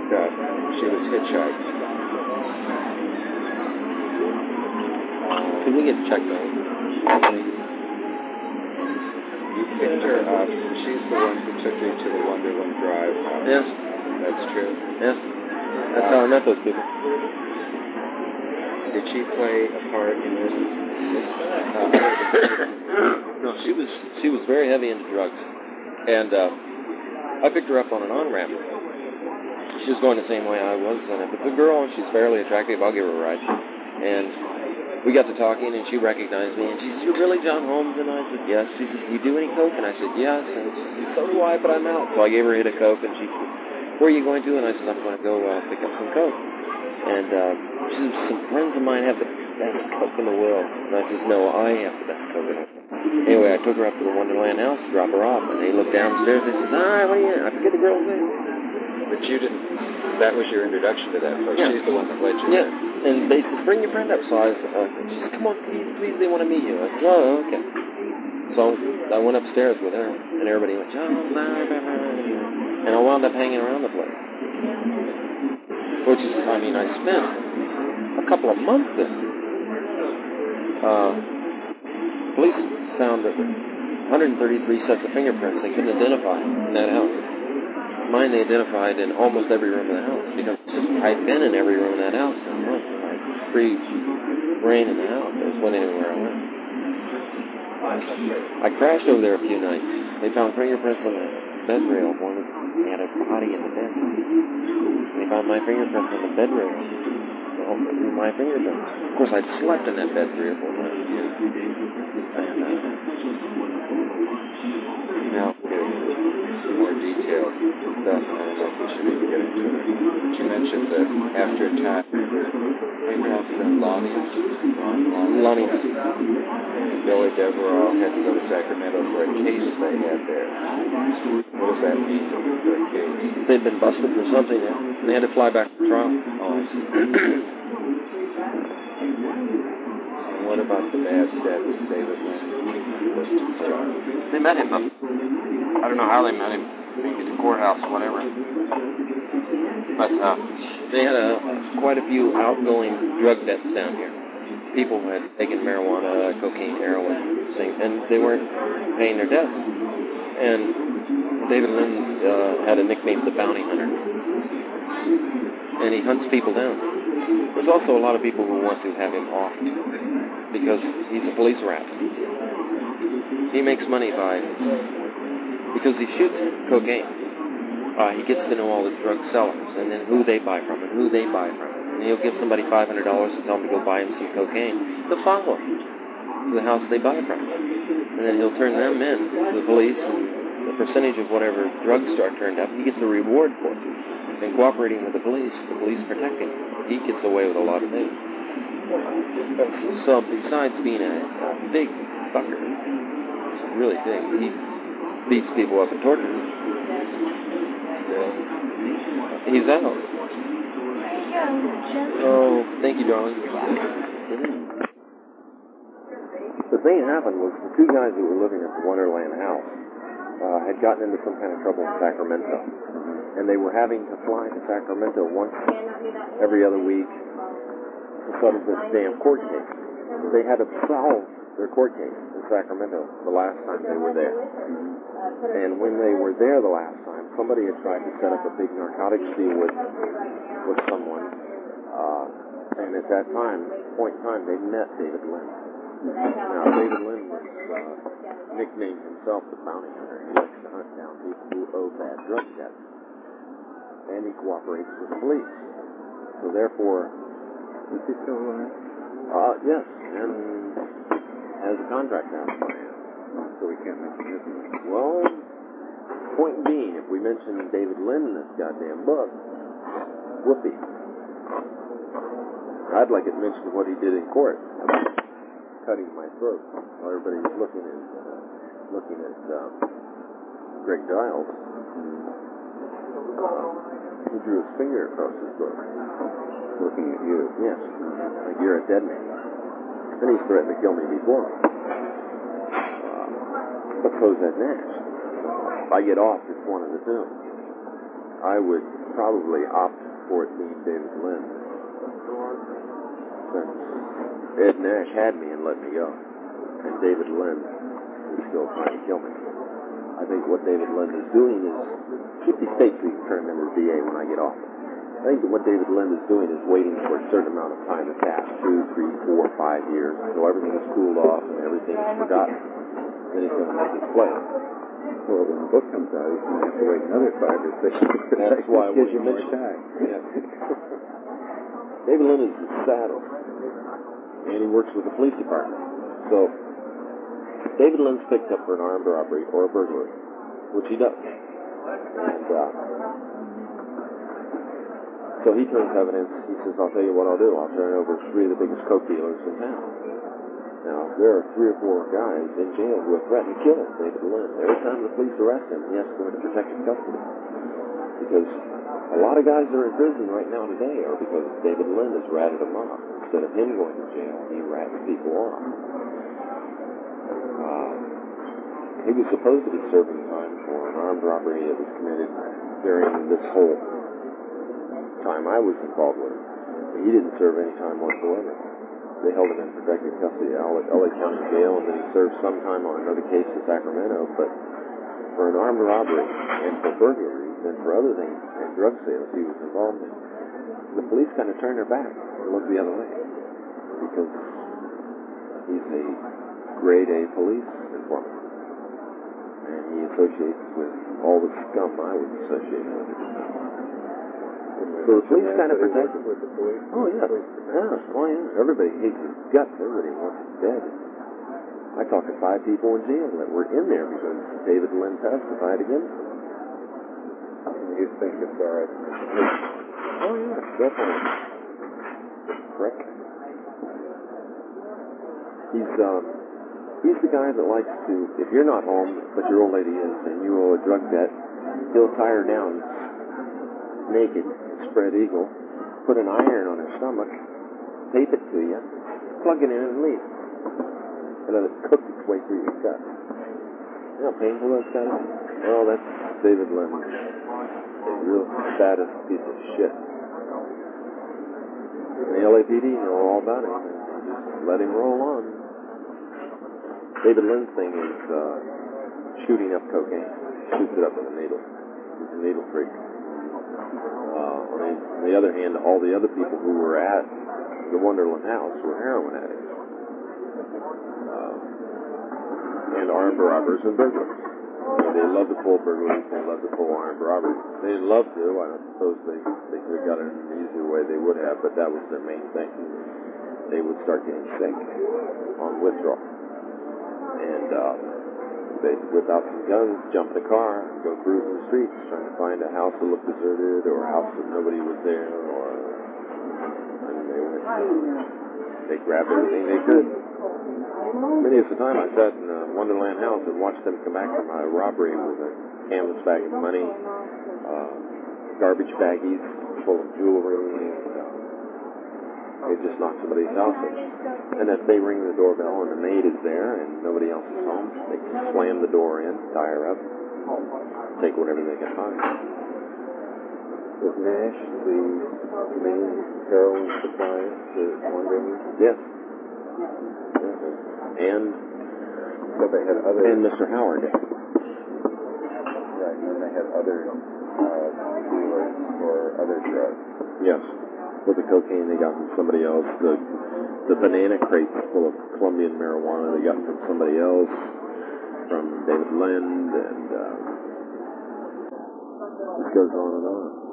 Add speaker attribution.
Speaker 1: she was hitchhiking.
Speaker 2: Can we get checked out?
Speaker 1: You picked her up. She's the one who took you to the Wonderland Drive house.
Speaker 2: Yes.
Speaker 1: That's true?
Speaker 2: Yes. That's how I met those people.
Speaker 1: Did she play a part in this?
Speaker 2: No, she was very heavy into drugs. And I picked her up on an on-ramp. She was going the same way I was. And if it's a girl and she's fairly attractive, I'll give her a ride. And we got to talking, and she recognized me, and she said, "You're really John Holmes?" And I said, "Yes." She said, "Do you do any coke?" And I said, "Yes." And she said, "So do I, but I'm out." So I gave her a hit of coke, and she said, "Where are you going to?" And I said, "I'm going to go pick up some coke." And she said, "Some friends of mine have the best coke in the world." And I said, "No, I have the best coke in the world." Anyway, I took her up to the Wonderland house to drop her off, and they looked downstairs, and they said, "Hi, what are you?" I forget the girl's name.
Speaker 1: But you didn't, that was your introduction to that place.
Speaker 2: Yeah.
Speaker 1: She's the one that led you
Speaker 2: Yeah,
Speaker 1: in.
Speaker 2: and they said, "Bring your friend up." So I she said, "Come on, please, they want to meet you." I said, "Oh, okay." So I went upstairs with her, and everybody went, "Oh, blah, blah, blah." And I wound up hanging around the place. Which is, I mean, I spent a couple of months there. Police found that 133 sets of fingerprints they couldn't identify in that house. Mine they identified in almost every room in the house, because I'd been in every room in that house for a month. I had free reign in the house. I just went anywhere I went. I crashed over there a few nights. They found fingerprints on the bed rail. They had a body in the bed. They found my fingerprints on the bed rail. Well, my fingerprints. Of course, I'd slept in that bed 3 or 4 times.
Speaker 1: Now, some more detailed stuff. I don't know if we should even get into it. But you mentioned that after a time,
Speaker 2: Lonnie's.
Speaker 1: Billy Deverell had to go to Sacramento for a case they had there. What does that mean for a case?
Speaker 2: They'd been busted for something, and they had to fly back for trial.
Speaker 1: Oh, I see. And what about the bad status David Lynn?
Speaker 2: They met him. I don't know how they met him. Maybe at the courthouse, whatever. But they had quite a few outgoing drug debts down here. People who had taken marijuana, cocaine, heroin, things, and they weren't paying their debts. And David Lynn had a nickname, the Bounty Hunter. And he hunts people down. There's also a lot of people who want to have him off because he's a police rat. He makes money because he shoots cocaine. He gets to know all the drug sellers and then who they buy from and who they buy from. And he'll give somebody $500 and tell them to go buy him some cocaine. They'll follow him to the house they buy from. And then he'll turn them in to the police, and the percentage of whatever drugs are turned up, he gets a reward for it. And cooperating with the police protect him. He gets away with a lot of things. So besides being a big fucker, really big, he beats people up and tortures them. He's out. Oh, thank you, darling. The thing that happened was the 2 guys who were living at the Wonderland house had gotten into some kind of trouble in Sacramento. And they were having to fly to Sacramento once every other week to settle this damn court case. They had to solve their court case in Sacramento the last time they were there. And when they were there the last time, somebody had tried to set up a big narcotics deal with someone. And at that point in time, they met David Lynn. Now, David Lynn was nicknamed himself the Bounty Hunter. He likes to hunt down people who owe bad drug debts. And he cooperates with the police. So therefore... Is he still alive? Yes, and has a contract now.
Speaker 1: So we can't mention his name.
Speaker 2: Well, point being, if we mention David Lynn in this goddamn book, whoopee. I'd like it mentioned what he did in court about cutting my throat while everybody was looking at Greg Giles. He drew his finger across his throat.
Speaker 1: Looking at you?
Speaker 2: Yes. Like you're a dead man. And he's threatened to kill me before. But so's Ed Nash. If I get off, it's one of the two. I would probably opt
Speaker 1: for it being David Lynn. Since Ed Nash had me and let me go, and David Lynn is still trying to kill me. I think what David Lynn is doing is, keep these tapes so you can turn them into the DA when I get off. I think that what David Lynn is doing is waiting for a certain amount of time to pass, 2, 3, 4, 5 years, until everything is cooled off and everything is forgotten. Then he's going to make his play.
Speaker 3: Well, when the book comes out, he's going to have to wait another 5 or 6 years.
Speaker 1: That's why
Speaker 3: it gives you more time.
Speaker 1: Yeah. David Lynn is the saddle, and he works with the police department. So, David Lynn's picked up for an armed robbery or a burglary, which he does. And, so he turns evidence. He says, I'll tell you what I'll do. I'll turn over 3 of the biggest coke dealers in town. Now, there are 3 or 4 guys in jail who have threatened to kill David Lynn. Every time the police arrest him, he has to go into protective custody. Because a lot of guys that are in prison right now today are because David Lynn has ratted them off. Instead of him going to jail, he rats people off. He was supposed to be serving time for an armed robbery that was committed during this whole time I was involved with him. But he didn't serve any time whatsoever. They held him in protective custody at LA County Jail, and then he served some time on another case in Sacramento. But for an armed robbery and for burglaries and for other things and drug sales he was involved in, the police kind of turned their back and looked the other way because he's a grade A police informant, and he associates with all the scum I was associated with. So the police kind of protect him. Oh, yeah. Oh, yeah. Everybody hates his guts. Everybody wants him dead. I talked to 5 people in jail that were in there because David Lynn testified against them.
Speaker 3: You think it's all right?
Speaker 1: Oh, yeah. Definitely. Correct. He's the guy that likes to, if you're not home, but your old lady is, and you owe a drug debt, he'll tie her down naked, spread eagle, put an iron on her stomach, tape it to you, plug it in and leave. And let it cook its way through your gut. You know how painful that's got to be? Well, that's David Lynn. A real saddest piece of shit. And the LAPD know all about it. Just let him roll on. David Lynn's thing is shooting up cocaine. Shoots it up with a needle. He's a needle freak. On the other hand, all the other people who were at the Wonderland house were heroin addicts. And armed robbers and burglars. They love to pull burglaries, they love to pull armed robberies. They didn't love to, I don't suppose they could have got it in an easier way they would have, but that was their main thing. They would start getting sick on withdrawal. And they'd whip out some guns, jump in a car, and go cruising the streets, trying to find a house that looked deserted, or a house that nobody was there, and they went, they grabbed everything they could. Many of the time I sat in a Wonderland house and watched them come back from a robbery with a canvas bag of money, garbage baggies full of jewelry, they just knock somebody's house in. And if they ring the doorbell and the maid is there and nobody else is home, they slam the door in, tie her up, take whatever they can find.
Speaker 3: Was Nash the main heroin supplier to Wonderland?
Speaker 1: Yes. And
Speaker 3: so they had other...
Speaker 1: And Mr. Howard.
Speaker 3: Right, and they had other dealers for other drugs.
Speaker 1: Yes. For the cocaine they got from somebody else. The banana crates full of Colombian marijuana they got from somebody else, from David Lynn, and it goes on and on.